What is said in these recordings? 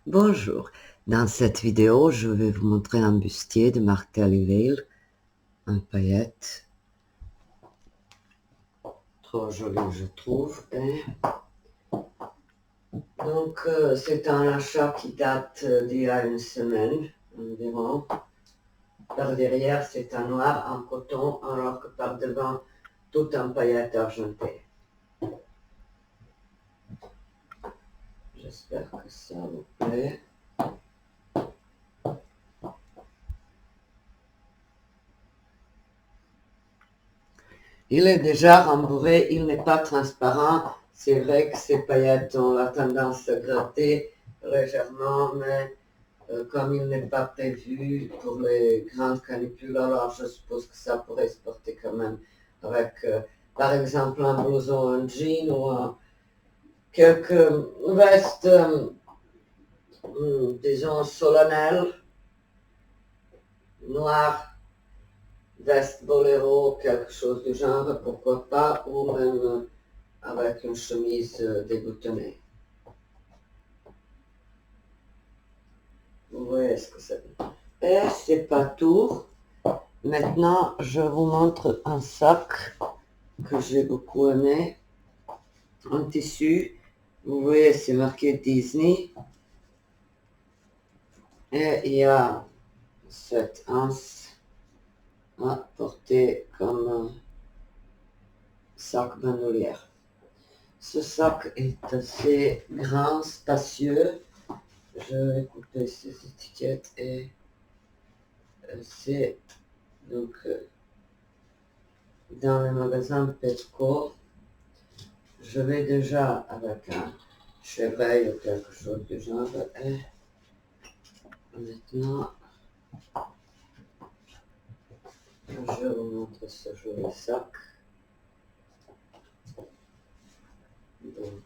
Bonjour, dans cette vidéo, je vais vous montrer un bustier de Martha Veil en paillettes. Trop joli, je trouve. Donc, c'est un achat qui date d'il y a une semaine environ. Par derrière, c'est un noir en coton, alors que par devant, tout en paillettes argentées. J'espère que ça vous plaît. Il est déjà rembourré, il n'est pas transparent. C'est vrai que ces paillettes ont la tendance à gratter légèrement, mais comme il n'est pas prévu pour les grandes canicules, alors je suppose que ça pourrait se porter quand même avec, par exemple, un blouson, un jean ou quelques vestes, disons, solennelles, noires, veste boléro, quelque chose du genre, pourquoi pas, ou même avec une chemise déboutonnée. Vous voyez ce que c'est. Et c'est pas tout. Maintenant, je vous montre un sac que j'ai beaucoup aimé, en tissu. Vous voyez, c'est marqué Disney. Et il y a cette anse à porter comme sac bandoulière. Ce sac est assez grand, spacieux. Je vais couper ces étiquettes et c'est donc dans le magasin Petco. Je vais déjà avec un chevreuil ou quelque chose du genre et maintenant je vous montre ce joli sac. Donc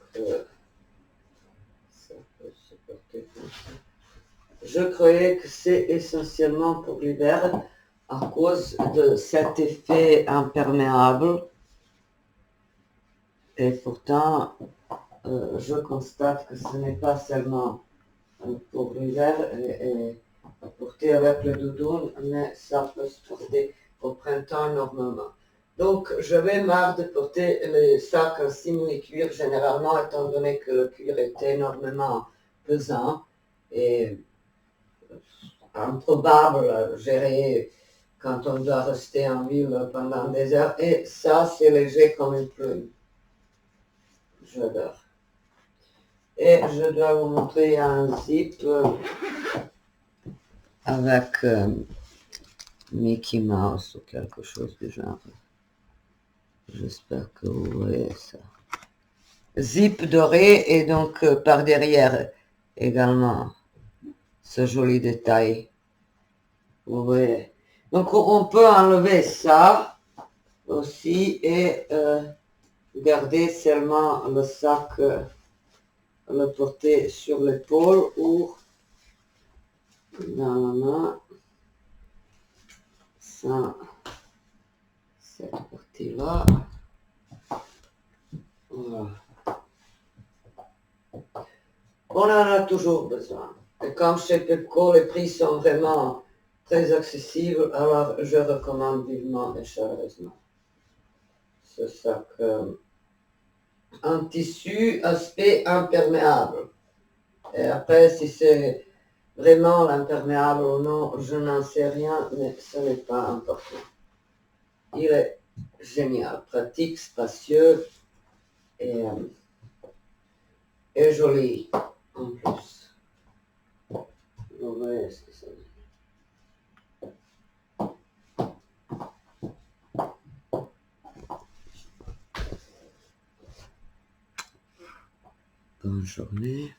ça peut se porter comme ça. Je croyais que c'est essentiellement pour l'hiver à cause de cet effet imperméable. Et pourtant, je constate que ce n'est pas seulement pour l'hiver et porter avec le doudoune, mais ça peut se porter au printemps normalement. Donc, je vais marre de porter les sacs en simili-cuir généralement, étant donné que le cuir est énormément pesant et improbable à gérer quand on doit rester en ville pendant des heures. Et ça, c'est léger comme une plume. J'adore. Et je dois vous montrer un zip avec Mickey Mouse ou quelque chose du genre. J'espère que vous voyez ça. Zip doré et donc par derrière également ce joli détail. Vous voyez. Donc on peut enlever ça aussi et garder seulement le sac, le porter sur l'épaule ou dans la main sans cette partie-là. Voilà. On en a toujours besoin. Et comme chez Pepco, les prix sont vraiment très accessibles, alors je recommande vivement et chaleureusement ce sac en tissu aspect imperméable. Et après, si c'est vraiment l'imperméable ou non, je n'en sais rien, mais ce n'est pas important. Il est génial, pratique, spacieux et joli en plus. Vous voyez ce que ça veut dire. Bonne journée.